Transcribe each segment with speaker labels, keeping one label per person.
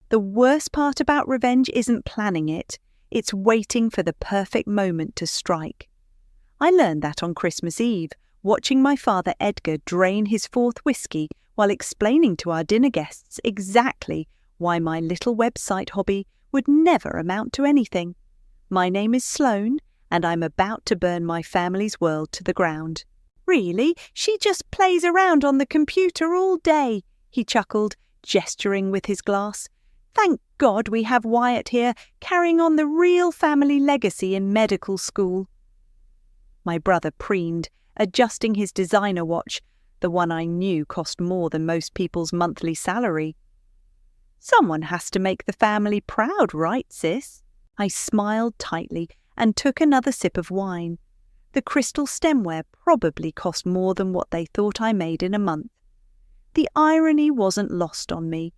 Speaker 1: The worst part about revenge isn't planning it, it's waiting for the perfect moment to strike. I learned that on Christmas Eve, watching my father Edgar drain his fourth whiskey while explaining to our dinner guests exactly why my little website hobby would never amount to anything. My name is Sloane, and I'm about to burn my family's world to the ground. Really? She just plays around on the computer all day, he chuckled, gesturing with his glass. Thank God we have Wyatt here, carrying on the real family legacy in medical school. My brother preened, adjusting his designer watch, the one I knew cost more than most people's monthly salary. Someone has to make the family proud, right, sis? I smiled tightly and took another sip of wine. The crystal stemware probably cost more than what they thought I made in a month. The irony wasn't lost on me.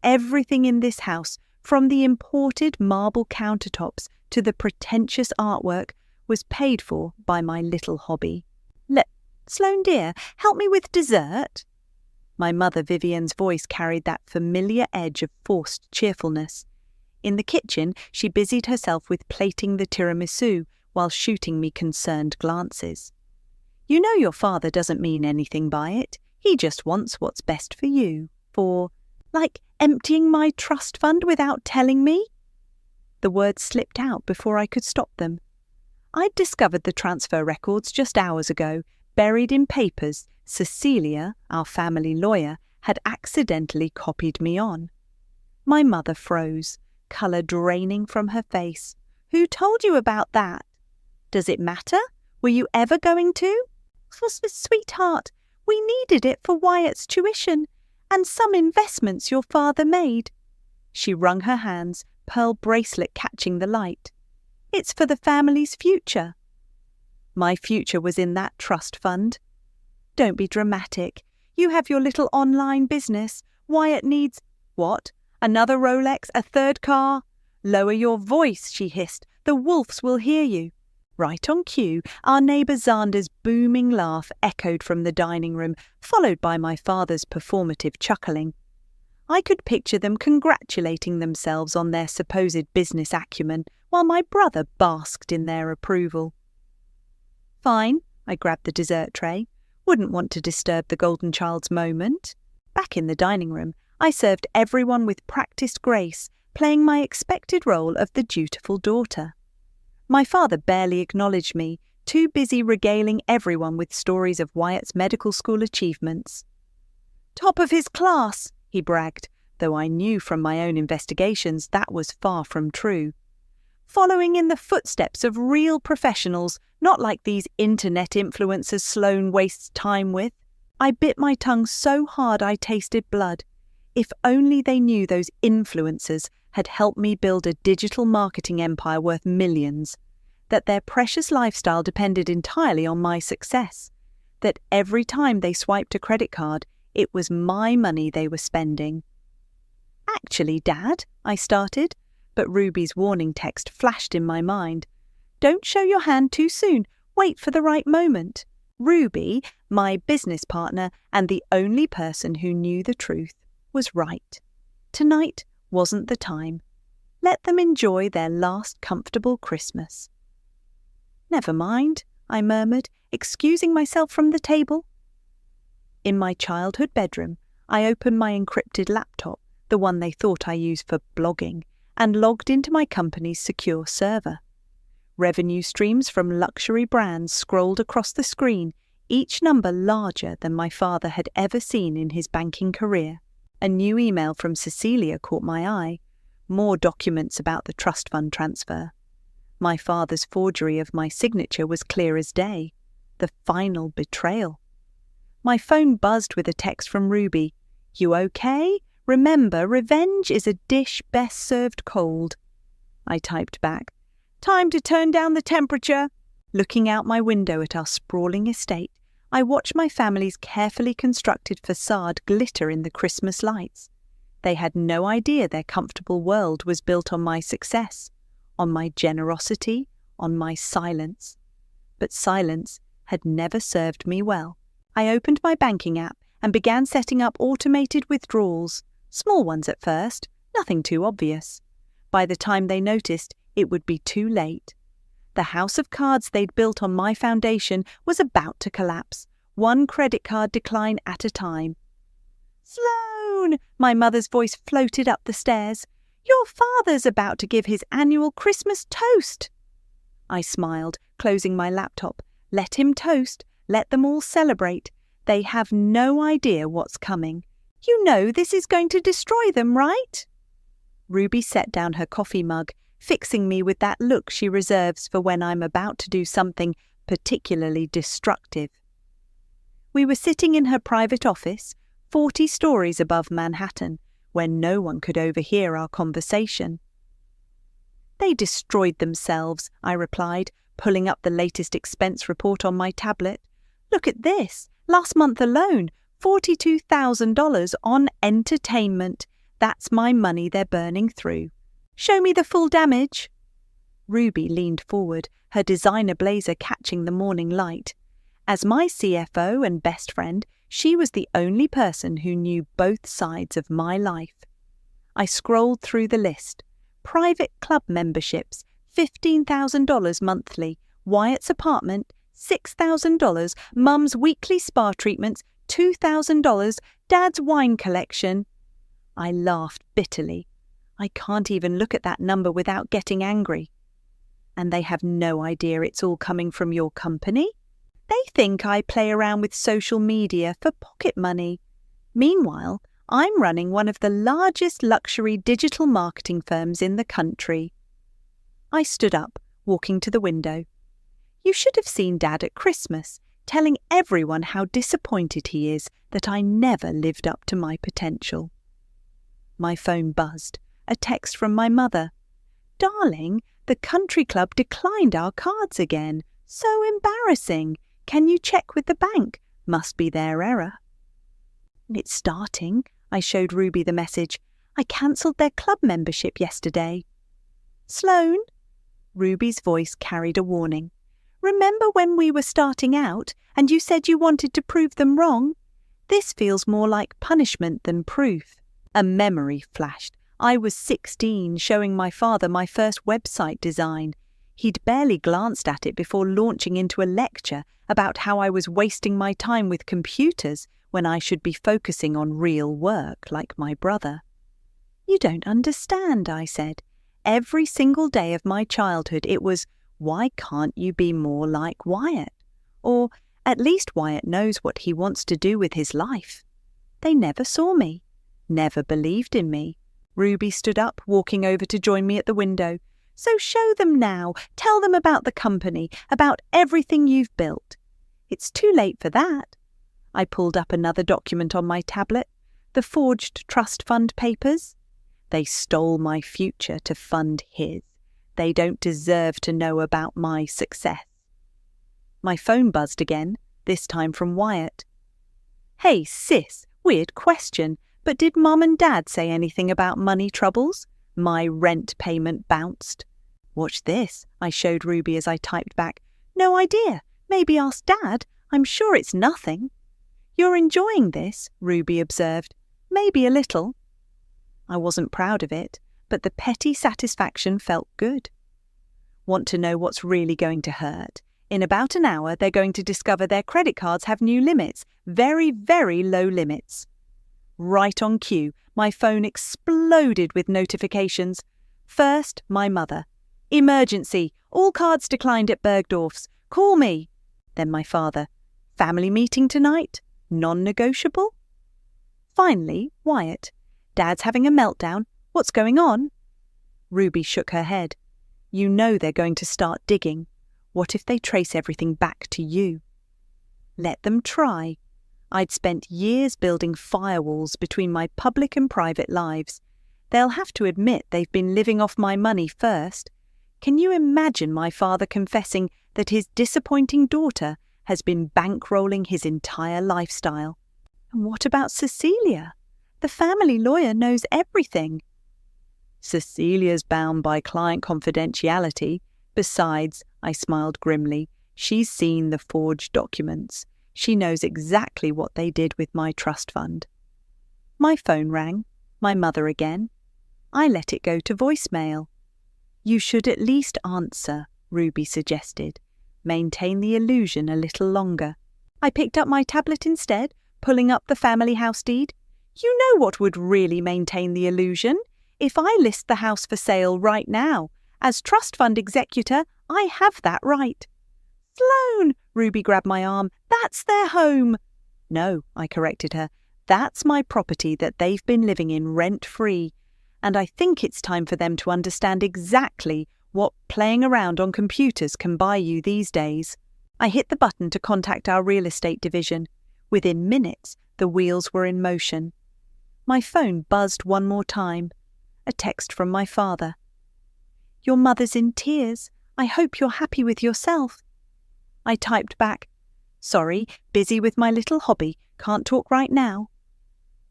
Speaker 1: Everything in this house, from the imported marble countertops to the pretentious artwork, was paid for by my little hobby. Sloane dear, help me with dessert. My mother Vivian's voice carried that familiar edge of forced cheerfulness. In the kitchen, she busied herself with plating the tiramisu while shooting me concerned glances. You know your father doesn't mean anything by it. He just wants what's best for you. Like emptying my trust fund without telling me? The words slipped out before I could stop them. I'd discovered the transfer records just hours ago, buried in papers Cecilia, our family lawyer, had accidentally copied me on. My mother froze, colour draining from her face. Who told you about that? Does it matter? Were you ever going to? Sweetheart, we needed it for Wyatt's tuition and some investments your father made. She wrung her hands, pearl bracelet catching the light. It's for the family's future. My future was in that trust fund. Don't be dramatic. You have your little online business. Wyatt needs, what? Another Rolex, a third car? Lower your voice, she hissed. The wolves will hear you. Right on cue, our neighbour Xander's booming laugh echoed from the dining room, followed by my father's performative chuckling. I could picture them congratulating themselves on their supposed business acumen, while my brother basked in their approval. Fine, I grabbed the dessert tray. Wouldn't want to disturb the golden child's moment. Back in the dining room, I served everyone with practiced grace, playing my expected role of the dutiful daughter. My father barely acknowledged me, too busy regaling everyone with stories of Wyatt's medical school achievements. Top of his class, he bragged, though I knew from my own investigations that was far from true. Following in the footsteps of real professionals, not like these internet influencers Sloane wastes time with. I bit my tongue so hard I tasted blood. If only they knew those influencers had helped me build a digital marketing empire worth millions, that their precious lifestyle depended entirely on my success, that every time they swiped a credit card, it was my money they were spending. Actually, Dad, I started, but Ruby's warning text flashed in my mind. Don't show your hand too soon. Wait for the right moment. Ruby, my business partner and the only person who knew the truth, was right. Tonight wasn't the time. Let them enjoy their last comfortable Christmas. Never mind, I murmured, excusing myself from the table. In my childhood bedroom, I opened my encrypted laptop, the one they thought I used for blogging, and logged into my company's secure server. Revenue streams from luxury brands scrolled across the screen, each number larger than my father had ever seen in his banking career. A new email from Cecilia caught my eye. More documents about the trust fund transfer. My father's forgery of my signature was clear as day. The final betrayal. My phone buzzed with a text from Ruby. You okay? Remember, revenge is a dish best served cold. I typed back. Time to turn down the temperature. Looking out my window at our sprawling estate, I watched my family's carefully constructed facade glitter in the Christmas lights. They had no idea their comfortable world was built on my success, on my generosity, on my silence. But silence had never served me well. I opened my banking app and began setting up automated withdrawals, small ones at first, Nothing too obvious. By the time they noticed, it would be too late. The house of cards they'd built on my foundation was about to collapse, one credit card decline at a time. "Sloane!" my mother's voice floated up the stairs. "Your father's about to give his annual Christmas toast." I smiled, closing my laptop. Let him toast. Let them all celebrate. They have no idea what's coming. You know this is going to destroy them, right? Ruby set down her coffee mug, fixing me with that look she reserves for when I'm about to do something particularly destructive. We were sitting in her private office, 40 stories above Manhattan, where no one could overhear our conversation. "They destroyed themselves," I replied, pulling up the latest expense report on my tablet. "Look at this. Last month alone, $42,000 on entertainment. That's my money they're burning through. Show me the full damage." Ruby leaned forward, her designer blazer catching the morning light. As my CFO and best friend, she was the only person who knew both sides of my life. I scrolled through the list. Private club memberships, $15,000 monthly. Wyatt's apartment, $6,000. Mum's weekly spa treatments, $2,000. Dad's wine collection. I laughed bitterly. I can't even look at that number without getting angry. And they have no idea it's all coming from your company? They think I play around with social media for pocket money. Meanwhile, I'm running one of the largest luxury digital marketing firms in the country. I stood up, walking to the window. You should have seen Dad at Christmas, telling everyone how disappointed he is that I never lived up to my potential. My phone buzzed, a text from my mother. "Darling, the country club declined our cards again. So embarrassing. Can you check with the bank? Must be their error." "It's starting," I showed Ruby the message. "I cancelled their club membership yesterday." "Sloane?" Ruby's voice carried a warning. "Remember when we were starting out and you said you wanted to prove them wrong? This feels more like punishment than proof." A memory flashed. I was 16, showing my father my first website design. He'd barely glanced at it before launching into a lecture about how I was wasting my time with computers when I should be focusing on real work like my brother. "You don't understand," I said. "Every single day of my childhood it was, why can't you be more like Wyatt? Or, at least Wyatt knows what he wants to do with his life." They never saw me, never believed in me. Ruby stood up, walking over to join me at the window. "So show them now. Tell them about the company, about everything you've built." "It's too late for that." I pulled up another document on my tablet, the forged trust fund papers. They stole my future to fund his. They don't deserve to know about my success. My phone buzzed again, this time from Wyatt. "Hey, sis, weird question, but did Mum and Dad say anything about money troubles? My rent payment bounced." "Watch this," I showed Ruby as I typed back. "No idea. Maybe ask Dad. I'm sure it's nothing." "You're enjoying this," Ruby observed. "Maybe a little." I wasn't proud of it, but the petty satisfaction felt good. Want to know what's really going to hurt? In about an hour, they're going to discover their credit cards have new limits, very, very low limits. Right on cue, my phone exploded with notifications. First, my mother. "Emergency! All cards declined at Bergdorf's. Call me." Then my father. "Family meeting tonight? Non-negotiable?" Finally, Wyatt. "Dad's having a meltdown. What's going on?" Ruby shook her head. "You know they're going to start digging. What if they trace everything back to you?" Let them try. I'd spent years building firewalls between my public and private lives. They'll have to admit they've been living off my money first. Can you imagine my father confessing that his disappointing daughter has been bankrolling his entire lifestyle? And what about Cecilia? The family lawyer knows everything. Cecilia's bound by client confidentiality. Besides, I smiled grimly, she's seen the forged documents. She knows exactly what they did with my trust fund. My phone rang. My mother again. I let it go to voicemail. You should at least answer, Ruby suggested. Maintain the illusion a little longer. I picked up my tablet instead, pulling up the family house deed. You know what would really maintain the illusion? If I list the house for sale right now. As trust fund executor, I have that right. Sloane, Ruby grabbed my arm. That's their home. No, I corrected her. That's my property that they've been living in rent-free. And I think it's time for them to understand exactly what playing around on computers can buy you these days. I hit the button to contact our real estate division. Within minutes, the wheels were in motion. My phone buzzed one more time. A text from my father. Your mother's in tears. I hope you're happy with yourself. I typed back, sorry, busy with my little hobby, can't talk right now.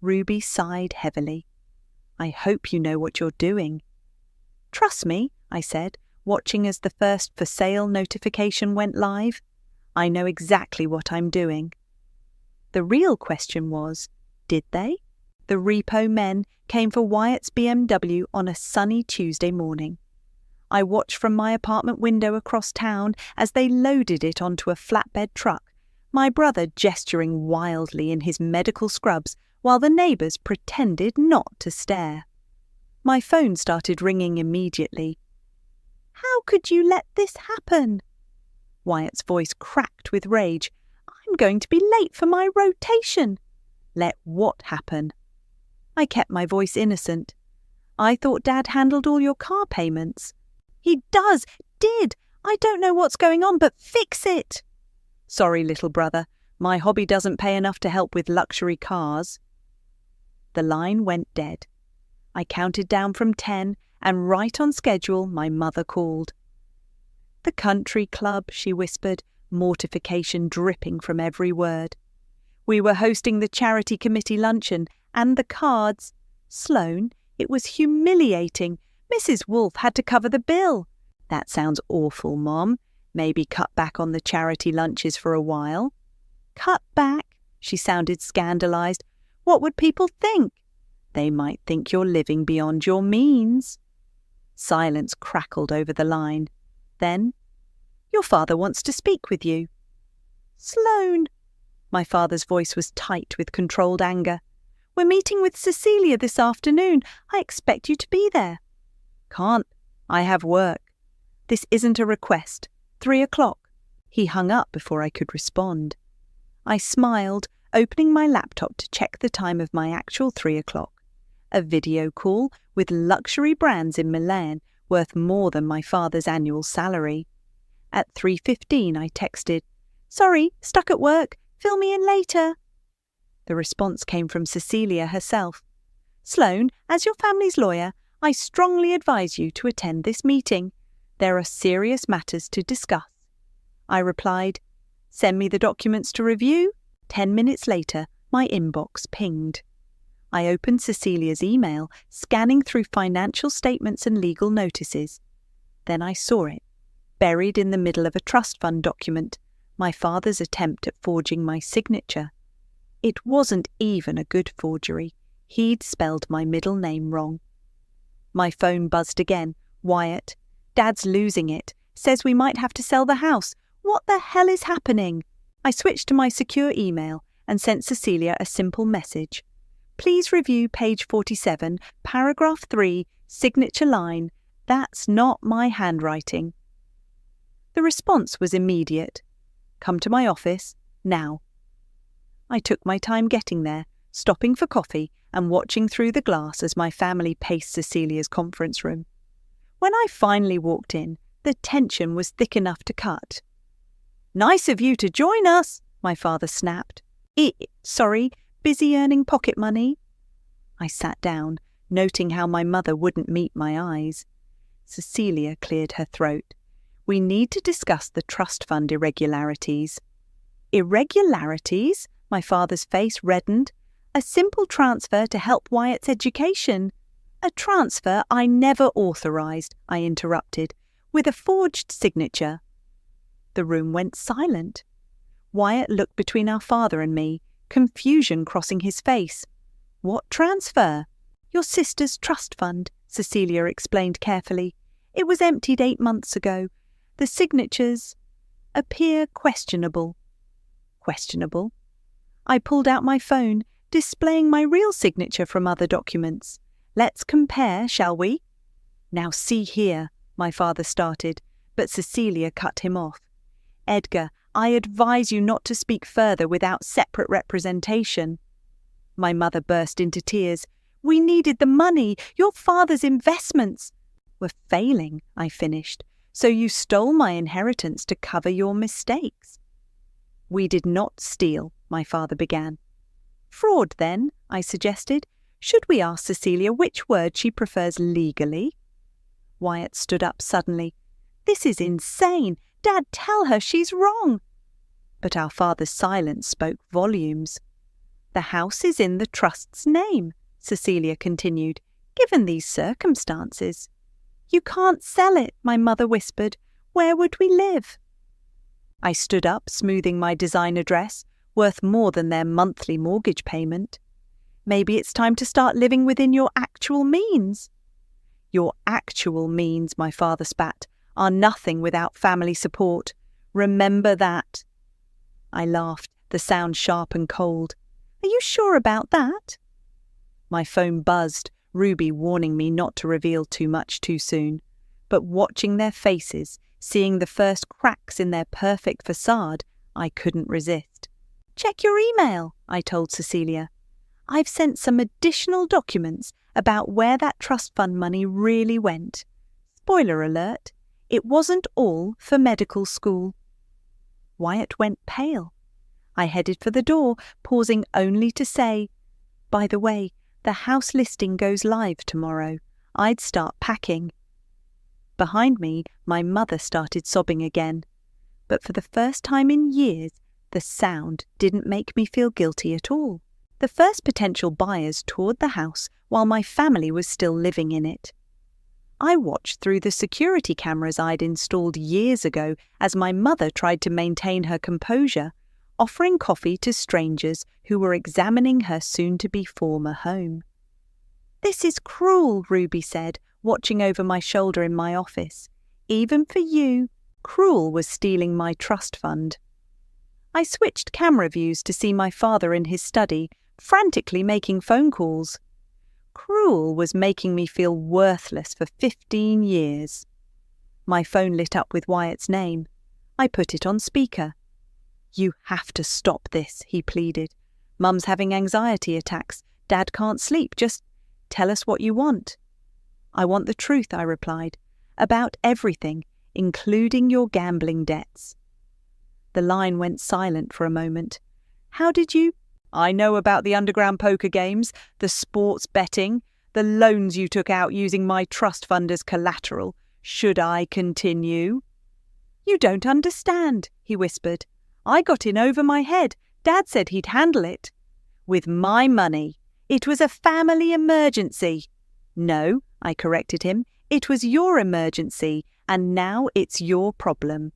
Speaker 1: Ruby sighed heavily. I hope you know what you're doing. Trust me, I said, watching as the first for sale notification went live. I know exactly what I'm doing. The real question was, did they? The repo men came for Wyatt's BMW on a sunny Tuesday morning. I watched from my apartment window across town as they loaded it onto a flatbed truck, my brother gesturing wildly in his medical scrubs while the neighbours pretended not to stare. My phone started ringing immediately. How could you let this happen? Wyatt's voice cracked with rage. I'm going to be late for my rotation. Let what happen? I kept my voice innocent. I thought Dad handled all your car payments. He did. I don't know what's going on, but fix it. Sorry, little brother. My hobby doesn't pay enough to help with luxury cars. The line went dead. I counted down from 10, and right on schedule, my mother called. The country club, she whispered, mortification dripping from every word. We were hosting the charity committee luncheon, and the cards. Sloane, it was humiliating. Mrs. Wolfe had to cover the bill. That sounds awful, Mom. Maybe cut back on the charity lunches for a while. Cut back? She sounded scandalised. What would people think? They might think you're living beyond your means. Silence crackled over the line. Then, your father wants to speak with you. Sloane. My father's voice was tight with controlled anger. We're meeting with Cecilia this afternoon. I expect you to be there. Can't. I have work. This isn't a request. 3 o'clock. He hung up before I could respond. I smiled, opening my laptop to check the time of my actual 3 o'clock. A video call with luxury brands in Milan worth more than my father's annual salary. At 3:15 I texted, Sorry, stuck at work. Fill me in later. The response came from Cecilia herself. Sloane, as your family's lawyer, I strongly advise you to attend this meeting. There are serious matters to discuss. I replied, Send me the documents to review. 10 minutes later, my inbox pinged. I opened Cecilia's email, scanning through financial statements and legal notices. Then I saw it, buried in the middle of a trust fund document, my father's attempt at forging my signature. It wasn't even a good forgery. He'd spelled my middle name wrong. My phone buzzed again. Wyatt. Dad's losing it. Says we might have to sell the house. What the hell is happening? I switched to my secure email and sent Cecilia a simple message. Please review page 47, paragraph 3, signature line. That's not my handwriting. The response was immediate. Come to my office, now. I took my time getting there, stopping for coffee and watching through the glass as my family paced Cecilia's conference room. When I finally walked in, the tension was thick enough to cut. Nice of you to join us, my father snapped. Sorry, busy earning pocket money. I sat down, noting how my mother wouldn't meet my eyes. Cecilia cleared her throat. We need to discuss the trust fund irregularities. Irregularities? My father's face reddened. A simple transfer to help Wyatt's education. A transfer I never authorised, I interrupted, with a forged signature. The room went silent. Wyatt looked between our father and me, confusion crossing his face. What transfer? Your sister's trust fund, Cecilia explained carefully. "It was emptied 8 months ago. The signatures appear questionable." Questionable? I pulled out my phone, displaying my real signature from other documents. "Let's compare, shall we?" "Now see here," my father started, but Cecilia cut him off. "Edgar, I advise you not to speak further without separate representation." My mother burst into tears. "We needed the money. Your father's investments were failing," I finished, "so you stole my inheritance to cover your mistakes." "We did not steal," my father began. "Fraud, then," I suggested. "Should we ask Cecilia which word she prefers legally?" Wyatt stood up suddenly. "This is insane. Dad, tell her she's wrong." But our father's silence spoke volumes. "The house is in the trust's name," Cecilia continued, "given these circumstances." "You can't sell it," my mother whispered. "Where would we live?" I stood up, smoothing my designer dress, worth more than their monthly mortgage payment. "Maybe it's time to start living within your actual means." "Your actual means," my father spat, "are nothing without family support. Remember that." I laughed, the sound sharp and cold. "Are you sure about that?" My phone buzzed, Ruby warning me not to reveal too much too soon. But watching their faces, seeing the first cracks in their perfect facade, I couldn't resist. "Check your email," I told Cecilia. "I've sent some additional documents about where that trust fund money really went. Spoiler alert, it wasn't all for medical school." Wyatt went pale. I headed for the door, pausing only to say, "By the way, the house listing goes live tomorrow. I'd start packing." Behind me, my mother started sobbing again. But for the first time in years, the sound didn't make me feel guilty at all. The first potential buyers toured the house while my family was still living in it. I watched through the security cameras I'd installed years ago as my mother tried to maintain her composure, offering coffee to strangers who were examining her soon-to-be former home. "This is cruel," Ruby said, watching over my shoulder in my office. "Even for you, cruel was stealing my trust fund." I switched camera views to see my father in his study, frantically making phone calls. Cruel was making me feel worthless for 15 years. My phone lit up with Wyatt's name. I put it on speaker. "You have to stop this," he pleaded. "Mum's having anxiety attacks. Dad can't sleep. Just tell us what you want." "I want the truth," I replied, "about everything, including your gambling debts." The line went silent for a moment. "How did you—" "I know about the underground poker games, the sports betting, the loans you took out using my trust fund as collateral. Should I continue?" "You don't understand," he whispered. "I got in over my head. Dad said he'd handle it." "With my money. It was a family emergency." "No," I corrected him. "It was your emergency, and now it's your problem."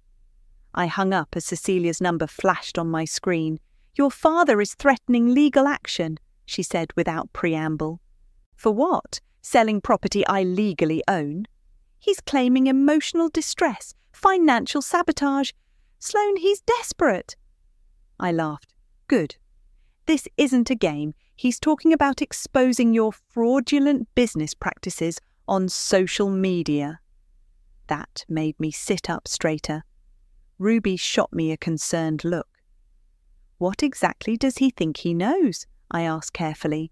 Speaker 1: I hung up as Cecilia's number flashed on my screen. "Your father is threatening legal action," she said without preamble. "For what? Selling property I legally own?" "He's claiming emotional distress, financial sabotage. Sloane, he's desperate." I laughed. "Good. This isn't a game. He's talking about exposing your fraudulent business practices on social media." That made me sit up straighter. Ruby shot me a concerned look. "What exactly does he think he knows?" I asked carefully.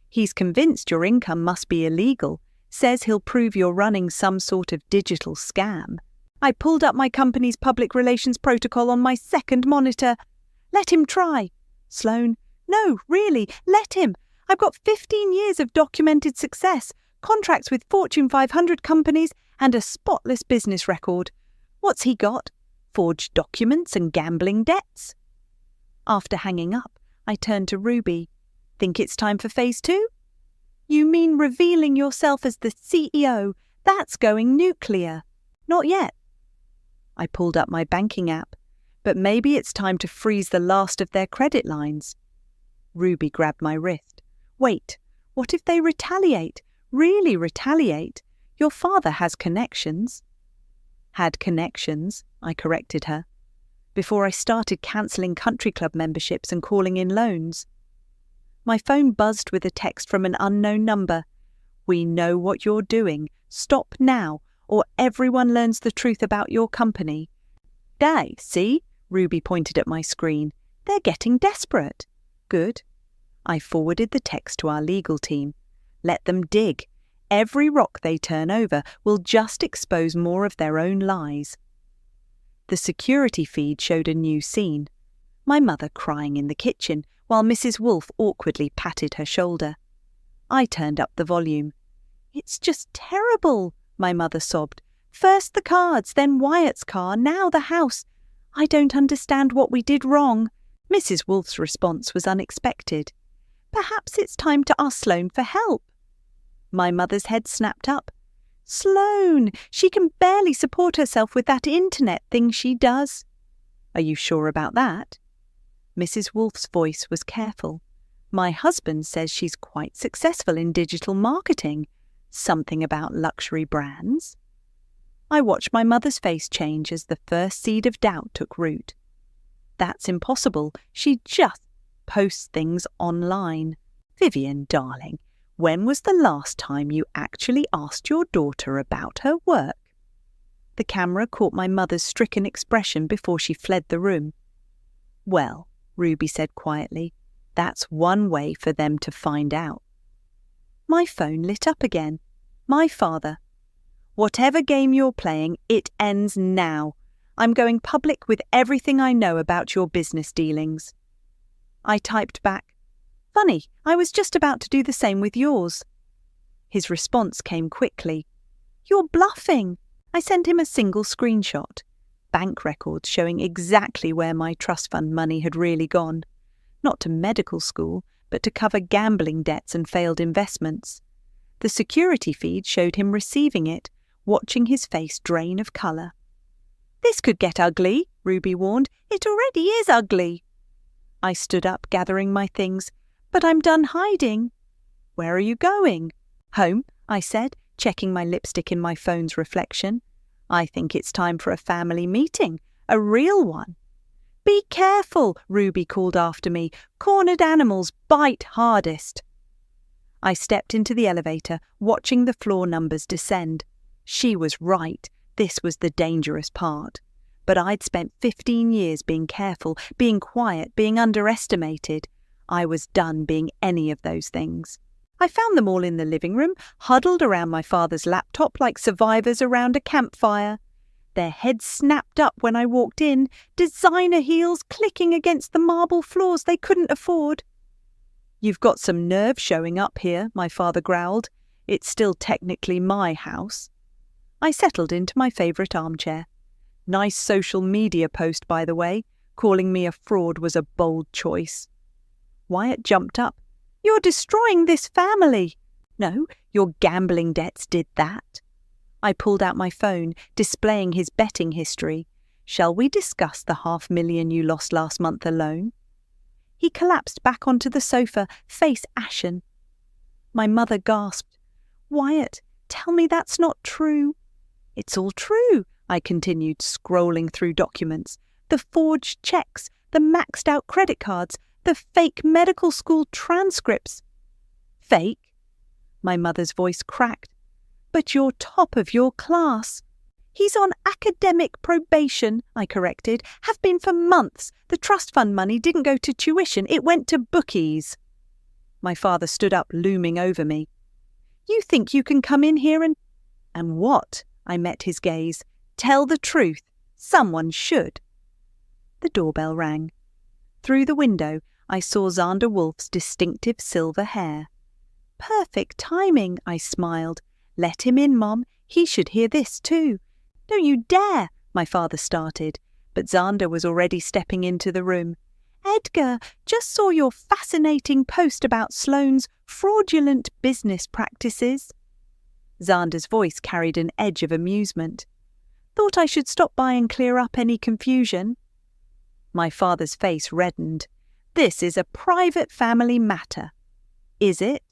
Speaker 1: "He's convinced your income must be illegal, says he'll prove you're running some sort of digital scam." I pulled up my company's public relations protocol on my second monitor. "Let him try." "Sloane, no, really, let him. I've got 15 years of documented success, contracts with Fortune 500 companies, and a spotless business record. What's he got? Forged documents and gambling debts?" After hanging up, I turned to Ruby. "Think it's time for phase 2? "You mean revealing yourself as the CEO? That's going nuclear." "Not yet." I pulled up my banking app. "But maybe it's time to freeze the last of their credit lines." Ruby grabbed my wrist. "Wait, what if they retaliate? Really retaliate. Your father has connections. Had connections, I corrected her, before I started cancelling country club memberships and calling in loans. My phone buzzed with a text from an unknown number. We know what you're doing. Stop now, or everyone learns the truth about your company. They, see? Ruby pointed at my screen. They're getting desperate. Good. I forwarded the text to our legal team. Let them dig. Every rock they turn over will just expose more of their own lies. The security feed showed a new scene. My mother crying in the kitchen, while Mrs. Wolfe awkwardly patted her shoulder. I turned up the volume. It's just terrible, my mother sobbed. First the cards, then Wyatt's car, now the house. I don't understand what we did wrong. Mrs. Wolfe's response was unexpected. Perhaps it's time to ask Sloane for help. My mother's head snapped up. Sloane, she can barely support herself with that internet thing she does. Are you sure about that? Mrs. Wolfe's voice was careful. My husband says she's quite successful in digital marketing. Something about luxury brands. I watched my mother's face change as the first seed of doubt took root. That's impossible. She just posts things online. Vivian, darling, when was the last time you actually asked your daughter about her work? The camera caught my mother's stricken expression before she fled the room. Well, Ruby said quietly, that's one way for them to find out. My phone lit up again. My father. Whatever game you're playing, it ends now. I'm going public with everything I know about your business dealings. I typed back, Funny, I was just about to do the same with yours. His response came quickly. You're bluffing. I sent him a single screenshot. Bank records showing exactly where my trust fund money had really gone. Not to medical school, but to cover gambling debts and failed investments. The security feed showed him receiving it, watching his face drain of colour. This could get ugly, Ruby warned. It already is ugly. I stood up, gathering my things. But I'm done hiding. Where are you going? Home, I said, checking my lipstick in my phone's reflection. I think it's time for a family meeting, a real one. Be careful, Ruby called after me. Cornered animals bite hardest. I stepped into the elevator, watching the floor numbers descend. She was right. This was the dangerous part. But I'd spent 15 years being careful, being quiet, being underestimated. I was done being any of those things. I found them all in the living room, huddled around my father's laptop like survivors around a campfire. Their heads snapped up when I walked in, designer heels clicking against the marble floors they couldn't afford. You've got some nerve showing up here, my father growled. It's still technically my house. I settled into my favourite armchair. Nice social media post, by the way. Calling me a fraud was a bold choice. Wyatt jumped up. You're destroying this family. No, your gambling debts did that. I pulled out my phone, displaying his betting history. Shall we discuss the $500,000 you lost last month alone? He collapsed back onto the sofa, face ashen. My mother gasped. Wyatt, tell me that's not true. It's all true, I continued, scrolling through documents. The forged checks, the maxed-out credit cards, the fake medical school transcripts. Fake? My mother's voice cracked. But you're top of your class. He's on academic probation, I corrected. Have been for months. The trust fund money didn't go to tuition, it went to bookies. My father stood up, looming over me. You think you can come in here and what? I met his gaze. Tell the truth. Someone should. The doorbell rang. Through the window, I saw Xander Wolfe's distinctive silver hair. Perfect timing, I smiled. Let him in, Mom. He should hear this too. Don't you dare, my father started, but Xander was already stepping into the room. Edgar, just saw your fascinating post about Sloane's fraudulent business practices. Xander's voice carried an edge of amusement. Thought I should stop by and clear up any confusion. My father's face reddened. This is a private family matter. Is it?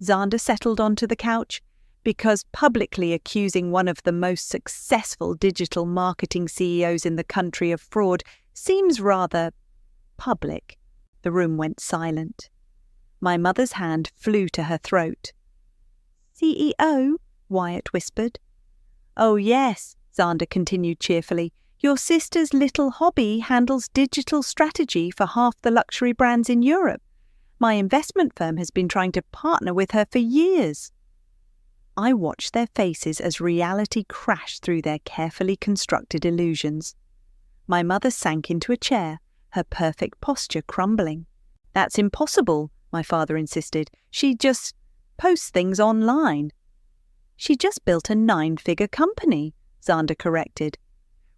Speaker 1: Xander settled onto the couch. Because publicly accusing one of the most successful digital marketing CEOs in the country of fraud seems rather public. The room went silent. My mother's hand flew to her throat. CEO? Wyatt whispered. Oh yes, Xander continued cheerfully. Your sister's little hobby handles digital strategy for half the luxury brands in Europe. My investment firm has been trying to partner with her for years. I watched their faces as reality crashed through their carefully constructed illusions. My mother sank into a chair, her perfect posture crumbling. That's impossible, my father insisted. She just posts things online. She just built a 9-figure company, Xander corrected.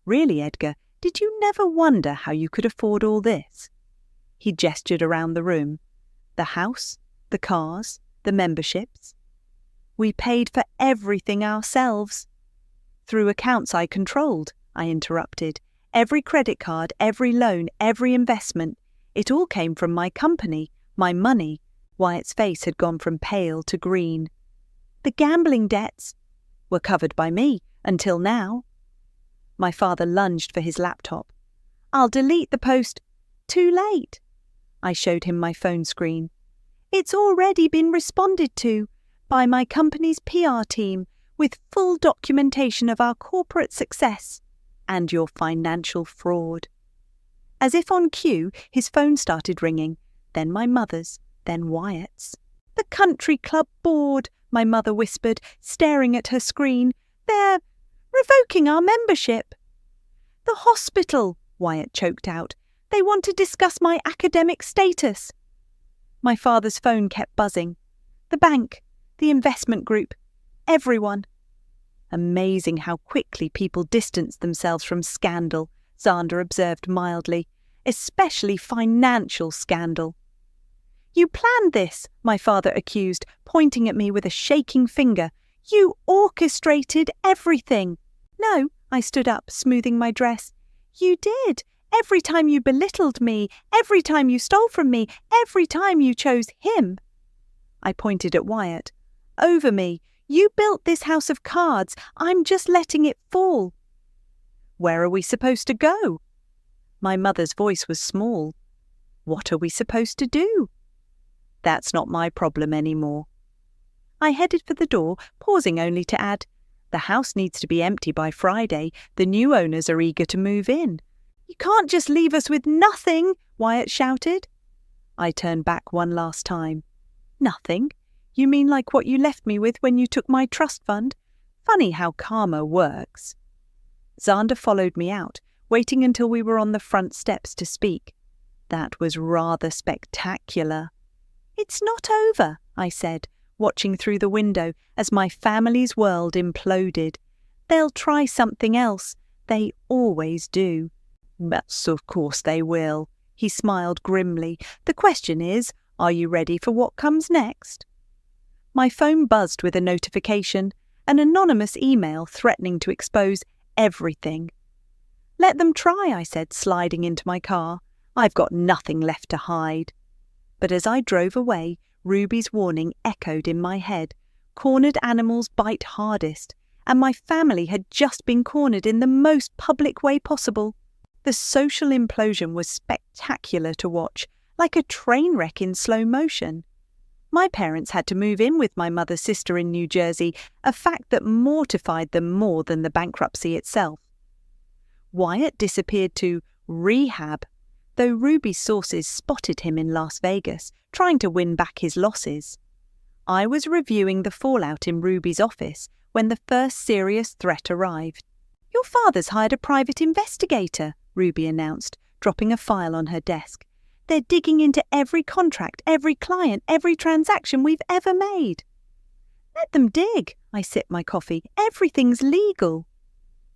Speaker 1: Really, Edgar, did you never wonder how you could afford all this? He gestured around the room. The house, the cars, the memberships. We paid for everything ourselves. Through accounts I controlled, I interrupted. Every credit card, every loan, every investment. It all came from my company, my money. Wyatt's face had gone from pale to green. The gambling debts were covered by me, until now. My father lunged for his laptop. I'll delete the post. Too late. I showed him my phone screen. It's already been responded to by my company's PR team with full documentation of our corporate success and your financial fraud. As if on cue, his phone started ringing, then my mother's, then Wyatt's. The country club board, my mother whispered, staring at her screen. They're revoking our membership. The hospital, Wyatt choked out. They want to discuss my academic status. My father's phone kept buzzing. The bank, the investment group, everyone. Amazing how quickly people distance themselves from scandal, Xander observed mildly, especially financial scandal. You planned this, my father accused, pointing at me with a shaking finger. You orchestrated everything. No, I stood up, smoothing my dress. You did. Every time you belittled me, every time you stole from me, every time you chose him. I pointed at Wyatt. Over me. You built this house of cards. I'm just letting it fall. Where are we supposed to go? My mother's voice was small. What are we supposed to do? That's not my problem anymore. I headed for the door, pausing only to add, the house needs to be empty by Friday. The new owners are eager to move in. You can't just leave us with nothing, Wyatt shouted. I turned back one last time. Nothing? You mean like what you left me with when you took my trust fund? Funny how karma works. Xander followed me out, waiting until we were on the front steps to speak. That was rather spectacular. It's not over, I said, watching through the window as my family's world imploded. They'll try something else. They always do. But of course they will. He smiled grimly. The question is, are you ready for what comes next? My phone buzzed with a notification, an anonymous email threatening to expose everything. Let them try, I said, sliding into my car. I've got nothing left to hide. But as I drove away, Ruby's warning echoed in my head. Cornered animals bite hardest, and my family had just been cornered in the most public way possible. The social implosion was spectacular to watch, like a train wreck in slow motion. My parents had to move in with my mother's sister in New Jersey, a fact that mortified them more than the bankruptcy itself. Wyatt disappeared to rehab, though Ruby's sources spotted him in Las Vegas, trying to win back his losses. I was reviewing the fallout in Ruby's office when the first serious threat arrived. Your father's hired a private investigator, Ruby announced, dropping a file on her desk. They're digging into every contract, every client, every transaction we've ever made. Let them dig, I sipped my coffee. Everything's legal.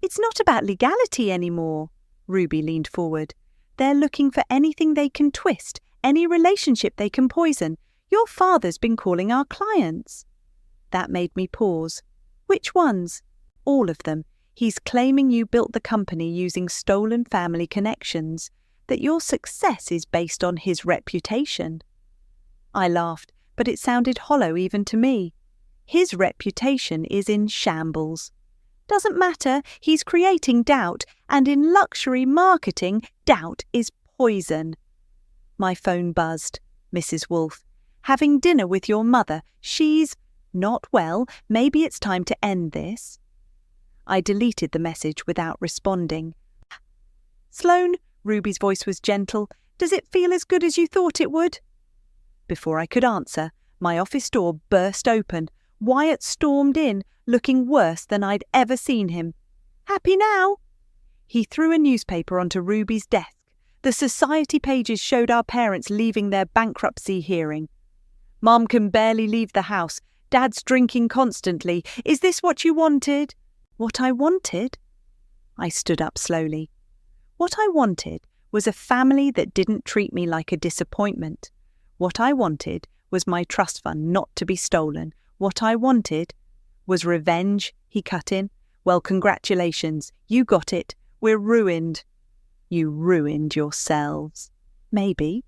Speaker 1: It's not about legality anymore, Ruby leaned forward. They're looking for anything they can twist, any relationship they can poison. Your father's been calling our clients. That made me pause. Which ones? All of them. He's claiming you built the company using stolen family connections, that your success is based on his reputation. I laughed. but it sounded hollow even to me. His reputation is in shambles. Doesn't matter, he's creating doubt, and in luxury marketing, doubt is poison. My phone buzzed. Mrs. Wolfe. Having dinner with your mother. She's not well. Maybe it's time to end this. I deleted the message without responding. Sloane, Ruby's voice was gentle. Does it feel as good as you thought it would? Before I could answer, my office door burst open. Wyatt stormed in, looking worse than I'd ever seen him. Happy now? He threw a newspaper onto Ruby's desk. The society pages showed our parents leaving their bankruptcy hearing. Mom can barely leave the house. Dad's drinking constantly. Is this what you wanted? What I wanted? I stood up slowly. What I wanted was a family that didn't treat me like a disappointment. What I wanted was my trust fund not to be stolen. What I wanted was revenge, he cut in. Well, congratulations. You got it. We're ruined. You ruined yourselves. Maybe.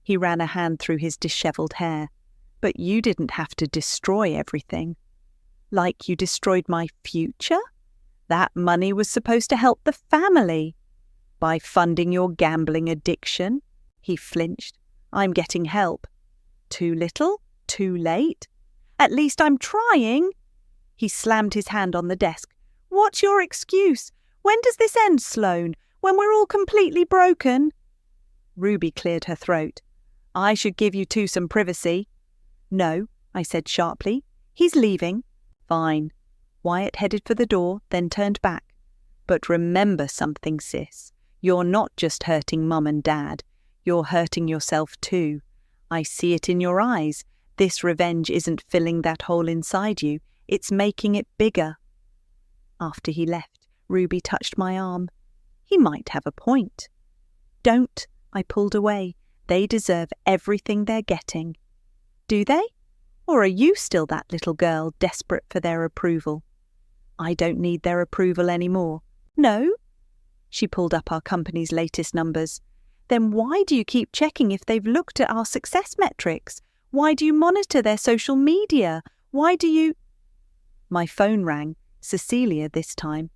Speaker 1: He ran a hand through his dishevelled hair. But you didn't have to destroy everything. Like you destroyed my future? That money was supposed to help the family. By funding your gambling addiction? He flinched. I'm getting help. Too little? Too late? At least I'm trying. He slammed his hand on the desk. What's your excuse? When does this end, Sloane? When we're all completely broken? Ruby cleared her throat. I should give you two some privacy. No, I said sharply. He's leaving. Fine. Wyatt headed for the door, then turned back. But remember something, sis. You're not just hurting Mum and Dad. You're hurting yourself too. I see it in your eyes. This revenge isn't filling that hole inside you. It's making it bigger. After he left, Ruby touched my arm. He might have a point. Don't, I pulled away. They deserve everything they're getting. Do they? Or are you still that little girl desperate for their approval? I don't need their approval anymore. No? She pulled up our company's latest numbers. Then why do you keep checking if they've looked at our success metrics? Why do you monitor their social media? Why do you... My phone rang. Cecilia this time.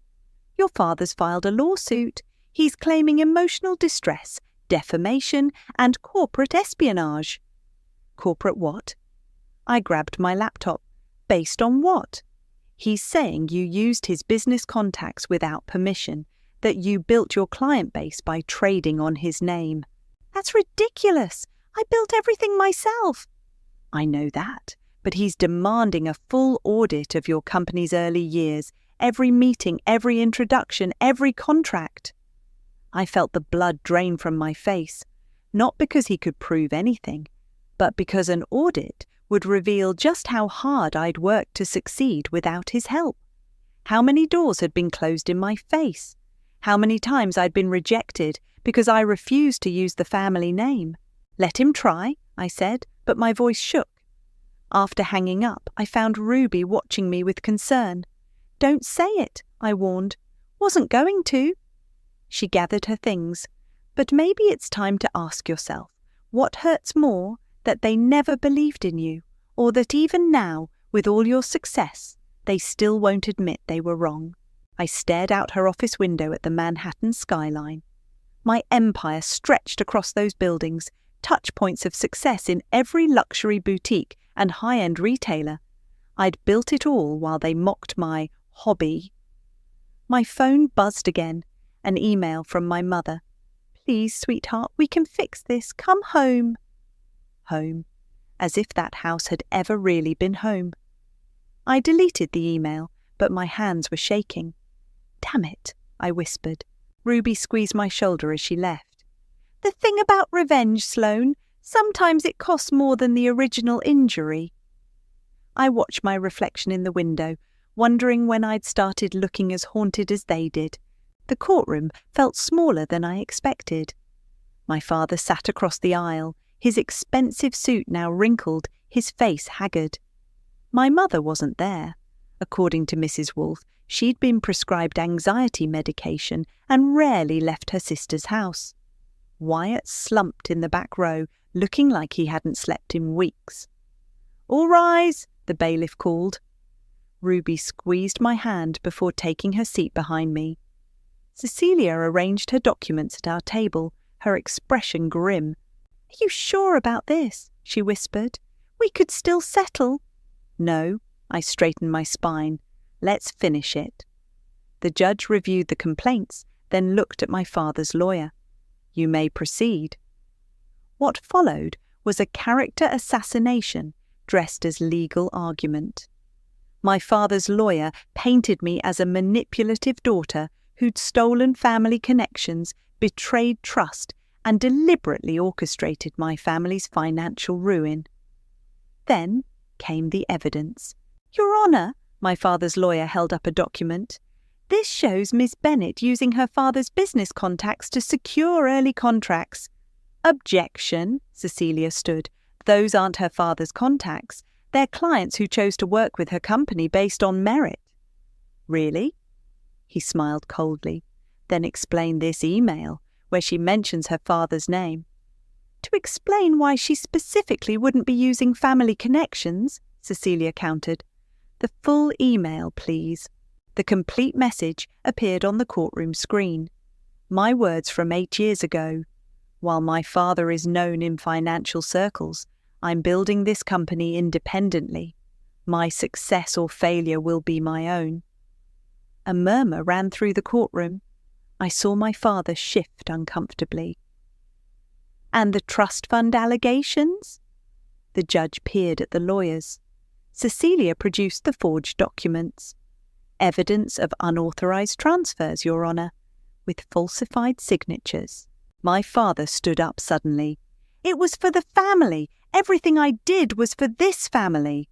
Speaker 1: Your father's filed a lawsuit. He's claiming emotional distress, defamation, and corporate espionage. Corporate what? I grabbed my laptop. Based on what? He's saying you used his business contacts without permission, that you built your client base by trading on his name. That's ridiculous. I built everything myself. I know that, but he's demanding a full audit of your company's early years, every meeting, every introduction, every contract. I felt the blood drain from my face, not because he could prove anything, but because an audit would reveal just how hard I'd worked to succeed without his help. How many doors had been closed in my face? How many times I'd been rejected because I refused to use the family name. Let him try, I said, but my voice shook. After hanging up, I found Ruby watching me with concern. Don't say it, I warned. Wasn't going to. She gathered her things. But maybe it's time to ask yourself, what hurts more, that they never believed in you, or that even now, with all your success, they still won't admit they were wrong? I stared out her office window at the Manhattan skyline. My empire stretched across those buildings, touch points of success in every luxury boutique and high-end retailer. I'd built it all while they mocked my hobby. My phone buzzed again, an email from my mother. Please, sweetheart, we can fix this. Come home. Home. As if that house had ever really been home. I deleted the email, but my hands were shaking. Damn it, I whispered. Ruby squeezed my shoulder as she left. The thing about revenge, Sloane, sometimes it costs more than the original injury. I watched my reflection in the window, wondering when I'd started looking as haunted as they did. The courtroom felt smaller than I expected. My father sat across the aisle, his expensive suit now wrinkled, his face haggard. My mother wasn't there. According to Mrs. Wolfe, she'd been prescribed anxiety medication and rarely left her sister's house. Wyatt slumped in the back row, looking like he hadn't slept in weeks. "All rise," the bailiff called. Ruby squeezed my hand before taking her seat behind me. Cecilia arranged her documents at our table, her expression grim. "Are you sure about this?" she whispered. "We could still settle." "No," I straightened my spine. "Let's finish it." The judge reviewed the complaints, then looked at my father's lawyer. "You may proceed." What followed was a character assassination dressed as legal argument. My father's lawyer painted me as a manipulative daughter who'd stolen family connections, betrayed trust, and deliberately orchestrated my family's financial ruin. Then came the evidence. "Your Honour," my father's lawyer held up a document. "This shows Miss Bennet using her father's business contacts to secure early contracts." "Objection," Cecilia stood. "Those aren't her father's contacts. They're clients who chose to work with her company based on merit." "Really?" He smiled coldly, then explained this email, where she mentions her father's name. "To explain why she specifically wouldn't be using family connections," Cecilia countered. "The full email, please." The complete message appeared on the courtroom screen. My words from 8 years ago. "While my father is known in financial circles, I'm building this company independently. My success or failure will be my own." A murmur ran through the courtroom. I saw my father shift uncomfortably. "And the trust fund allegations?" The judge peered at the lawyers. Cecilia produced the forged documents. "Evidence of unauthorized transfers, Your Honour, with falsified signatures." My father stood up suddenly. "It was for the family. Everything I did was for this family."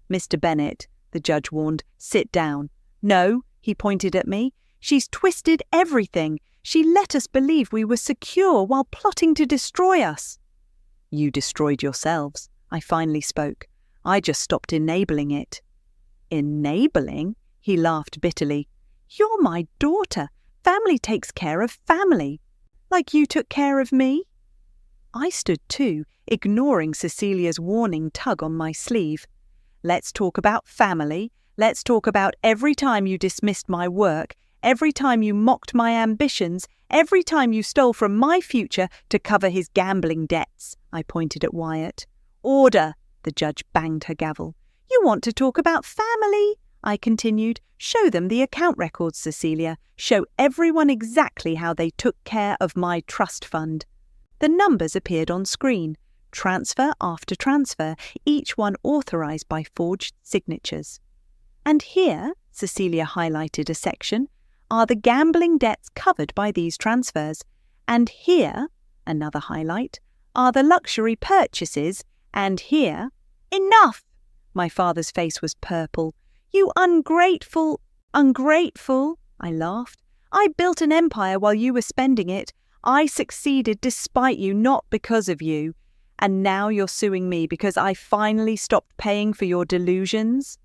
Speaker 1: "Mr. Bennet," the judge warned, "sit down." "No," he pointed at me. "She's twisted everything. She let us believe we were secure while plotting to destroy us." "You destroyed yourselves," I finally spoke. "I just stopped enabling it." "Enabling?" He laughed bitterly. "You're my daughter. Family takes care of family. Like you took care of me." I stood too, ignoring Cecilia's warning tug on my sleeve. "Let's talk about family. Let's talk about every time you dismissed my work, every time you mocked my ambitions, every time you stole from my future to cover his gambling debts." I pointed at Wyatt. "Order!" The judge banged her gavel. "You want to talk about family?" I continued. "Show them the account records, Cecilia. Show everyone exactly how they took care of my trust fund." The numbers appeared on screen, transfer after transfer, each one authorized by forged signatures. "And here," Cecilia highlighted a section, "are the gambling debts covered by these transfers. And here," another highlight, "are the luxury purchases. And here—" "Enough!" My father's face was purple. "You ungrateful—" "Ungrateful?" I laughed. "I built an empire while you were spending it. I succeeded despite you, not because of you. And now you're suing me because I finally stopped paying for your delusions?"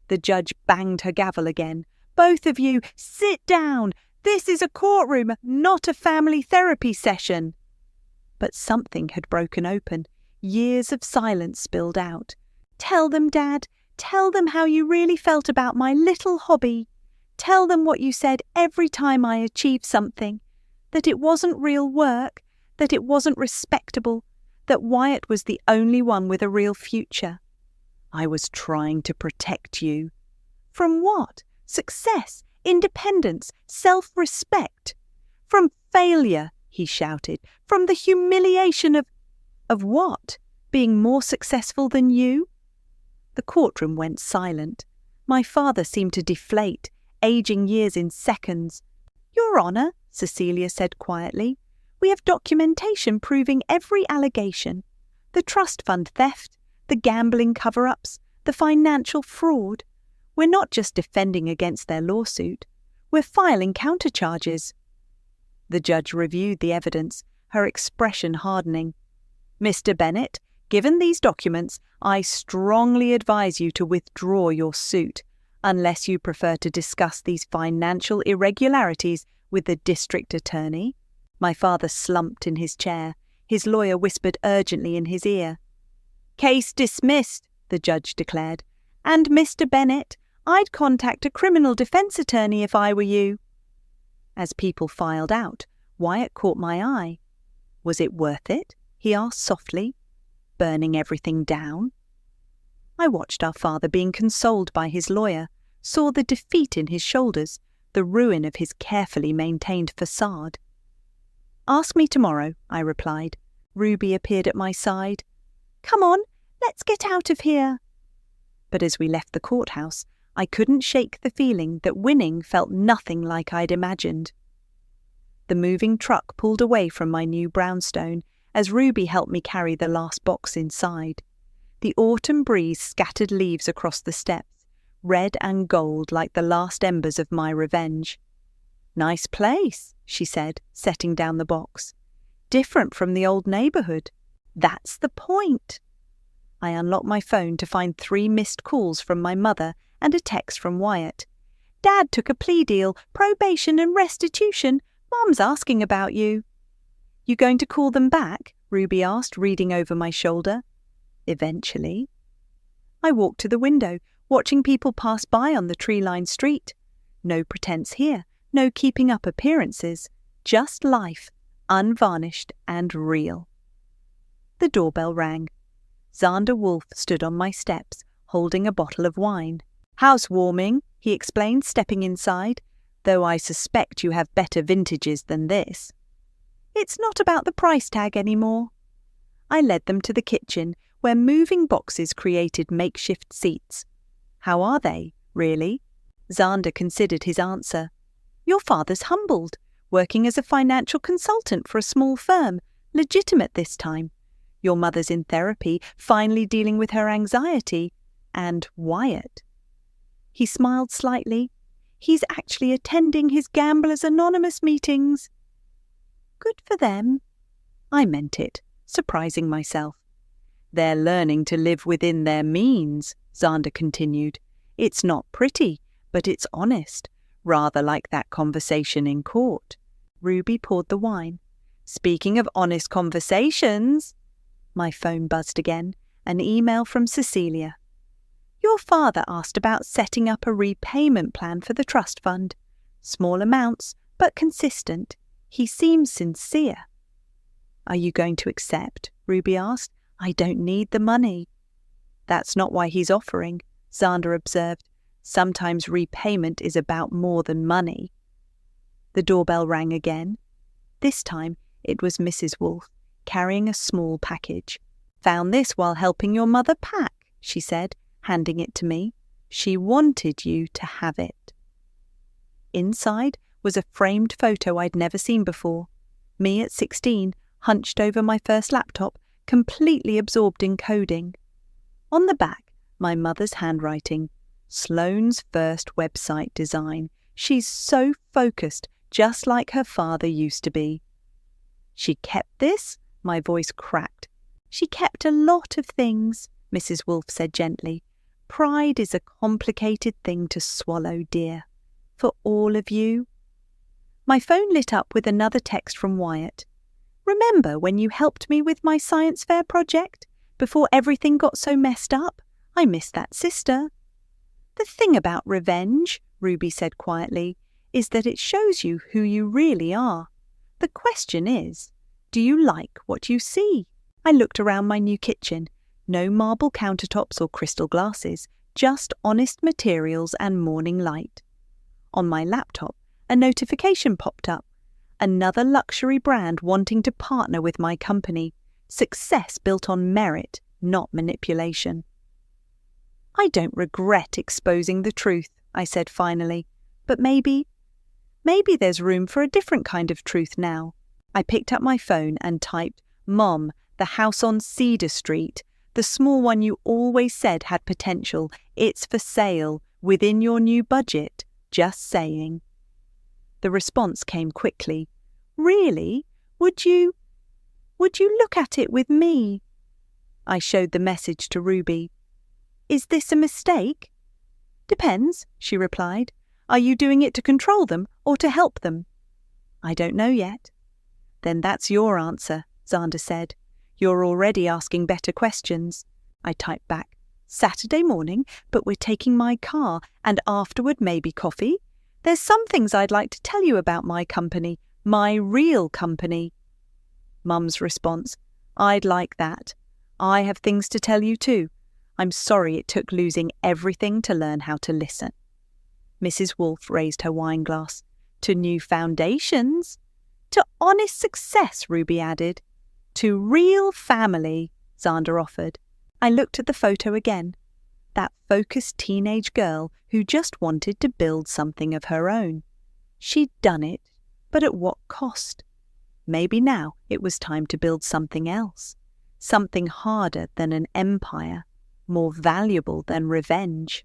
Speaker 1: The judge banged her gavel again. "Both of you, sit down! This is a courtroom, not a family therapy session." But something had broken open. Years of silence spilled out. "Tell them, Dad. Tell them how you really felt about my little hobby. Tell them what you said every time I achieved something. That it wasn't real work, that it wasn't respectable, that Wyatt was the only one with a real future. I was trying to protect you." "From what? Success, independence, self-respect." "From failure," he shouted. "From the humiliation of—" "Of what? Being more successful than you?" The courtroom went silent. My father seemed to deflate, aging years in seconds. "Your Honour," Cecilia said quietly, "we have documentation proving every allegation. The trust fund theft, the gambling cover-ups, the financial fraud. We're not just defending against their lawsuit. We're filing countercharges." The judge reviewed the evidence, her expression hardening. "Mr. Bennet, given these documents, I strongly advise you to withdraw your suit, unless you prefer to discuss these financial irregularities with the district attorney." My father slumped in his chair. His lawyer whispered urgently in his ear. "Case dismissed," the judge declared. "And Mr. Bennett, I'd contact a criminal defense attorney if I were you." As people filed out, Wyatt caught my eye. "Was it worth it?" he asked softly. "Burning everything down?" I watched our father being consoled by his lawyer, saw the defeat in his shoulders, the ruin of his carefully maintained facade. "Ask me tomorrow," I replied. Ruby appeared at my side. "Come on, let's get out of here." But as we left the courthouse, I couldn't shake the feeling that winning felt nothing like I'd imagined. The moving truck pulled away from my new brownstone as Ruby helped me carry the last box inside. The autumn breeze scattered leaves across the steps, red and gold like the last embers of my revenge. "Nice place," she said, setting down the box. "Different from the old neighbourhood. That's the point." I unlocked my phone to find 3 missed calls from my mother and a text from Wyatt. "Dad took a plea deal, probation and restitution. Mum's asking about you." "You going to call them back?" Ruby asked, reading over my shoulder. "Eventually." I walked to the window, watching people pass by on the tree-lined street. No pretense here, no keeping up appearances, just life, unvarnished and real. The doorbell rang. Xander Wolfe stood on my steps, holding a bottle of wine. "Housewarming," he explained, stepping inside, "though I suspect you have better vintages than this." "It's not about the price tag anymore." I led them to the kitchen, where moving boxes created makeshift seats. "How are they, really?" Xander considered his answer. "Your father's humbled, working as a financial consultant for a small firm, legitimate this time. Your mother's in therapy, finally dealing with her anxiety. And Wyatt." He smiled slightly. "He's actually attending his Gamblers Anonymous meetings." "Good for them." I meant it, surprising myself. "They're learning to live within their means," Xander continued. "It's not pretty, but it's honest, rather like that conversation in court." Ruby poured the wine. "Speaking of honest conversations..." My phone buzzed again, an email from Cecilia. "Your father asked about setting up a repayment plan for the trust fund. Small amounts, but consistent. He seems sincere." "Are you going to accept?" Ruby asked. "I don't need the money." "That's not why he's offering," Xander observed. "Sometimes repayment is about more than money." The doorbell rang again. This time it was Mrs. Wolfe, carrying a small package. "Found this while helping your mother pack," she said, handing it to me. "She wanted you to have it." Inside was a framed photo I'd never seen before. Me at 16, hunched over my first laptop, completely absorbed in coding. On the back, my mother's handwriting. "Sloane's first website design. She's so focused, just like her father used to be." "She kept this?" My voice cracked. "She kept a lot of things," Mrs. Wolfe said gently. "Pride is a complicated thing to swallow, dear. For all of you." My phone lit up with another text from Wyatt. "Remember when you helped me with my science fair project? Before everything got so messed up? I miss that sister." "The thing about revenge," Ruby said quietly, "is that it shows you who you really are. The question is, do you like what you see?" I looked around my new kitchen. No marble countertops or crystal glasses, just honest materials and morning light. On my laptop, a notification popped up. Another luxury brand wanting to partner with my company. Success built on merit, not manipulation. "I don't regret exposing the truth," I said finally. "But maybe there's room for a different kind of truth now." I picked up my phone and typed, "Mom, the house on Cedar Street, the small one you always said had potential. It's for sale, within your new budget. Just saying." The response came quickly. "Really? Would you look at it with me?" I showed the message to Ruby. "Is this a mistake?" "Depends," she replied. "Are you doing it to control them or to help them?" "I don't know yet." "Then that's your answer," Xander said. "You're already asking better questions." I typed back, Saturday morning, but we're taking my car, and afterward maybe coffee. There's some things I'd like to tell you about my company, my real company. Mum's response: I'd like that. I have things to tell you too. I'm sorry it took losing everything to learn how to listen. Mrs. Wolfe raised her wine glass. To new foundations. To honest success, Ruby added. To real family, Xander offered. I looked at the photo again. That focused teenage girl who just wanted to build something of her own. She'd done it, but at what cost? Maybe now it was time to build something else. Something harder than an empire, more valuable than revenge.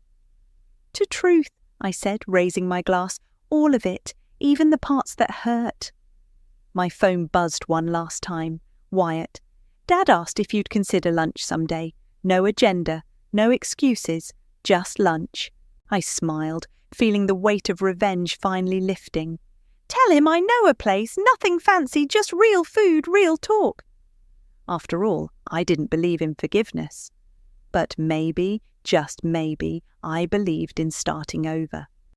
Speaker 1: To truth, I said, raising my glass, all of it, even the parts that hurt. My phone buzzed one last time. Wyatt. Dad asked if you'd consider lunch someday. No agenda, no excuses, just lunch. I smiled, feeling the weight of revenge finally lifting. Tell him I know a place, nothing fancy, just real food, real talk. After all, I didn't believe in forgiveness. But maybe, just maybe, I believed in starting over.